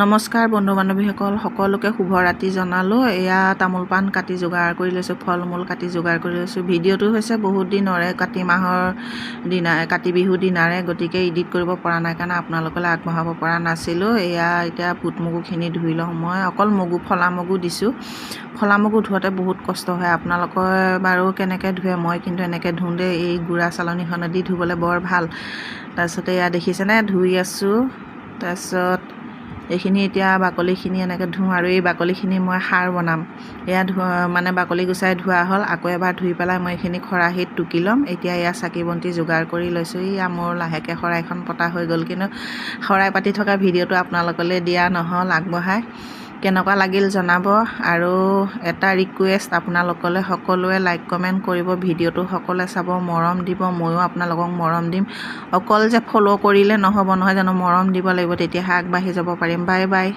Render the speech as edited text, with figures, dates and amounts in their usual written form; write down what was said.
নমস্কাৰ বন্ধু বান্ধৱীসকল, সকলোকে শুভ ৰাতি জনালোঁ। এয়া তামোল পাণ কাটি যোগাৰ কৰি লৈছোঁ, ফল মূল কাটি যোগাৰ কৰি লৈছোঁ। ভিডিঅ'টো হৈছে বহুত দিনৰে, কাতি মাহৰ দিনা, কাতি বিহুৰ দিনাৰে, গতিকে এডিট কৰিব পৰা নাই কাৰণে আপোনালোকলৈ আগবঢ়াব পৰা নাছিলোঁ। এয়া এতিয়া বুট মগুখিনি ধুই লওঁ। মই অকল ফলা মগু দিছোঁ। ফলা মগু ধুওঁতে বহুত কষ্ট হয়। আপোনালোকে বাৰু কেনেকৈ ধুৱে, মই কিন্তু এনেকৈ ধুওঁ দেই। এই গুড়া চালনীখনেদি ধুবলৈ বৰ ভাল। তাৰপিছতে এয়া দেখিছেনে ধুই আছোঁ। তাৰপিছত এইখিনি এতিয়া বাকলিখিনি এনেকৈ ধুওঁ, আৰু এই বাকলিখিনি মই সাৰ বনাম। এয়া বাকলি গুচাই ধোৱা হ'ল। আকৌ এবাৰ ধুই পেলাই মই এইখিনি খৰাহীত টুকি ল'ম। এতিয়া এয়া চাকি বন্তি যোগাৰ কৰি লৈছোঁ। এয়া মোৰ লাহেকৈ শৰাইখন পতা হৈ গ'ল, কিন্তু শৰাই পাতি থকা ভিডিঅ'টো আপোনালোকলৈ দিয়া নহ'ল আগবঢ়াই। কেনেকুৱা লাগিল জনাব, আৰু এটা ৰিকুৱেষ্ট আপোনালোকলৈ, সকলোৱে লাইক কমেণ্ট কৰিব, ভিডিঅ'টো সকলোৱে চাব, মৰম দিব। ময়ো আপোনালোকক মৰম দিম। অকল যে ফ'ল' কৰিলে নহ'ব নহয় জানো, মৰম দিব লাগিব, তেতিয়াহে আগবাঢ়ি যাব পাৰিম। Bye bye.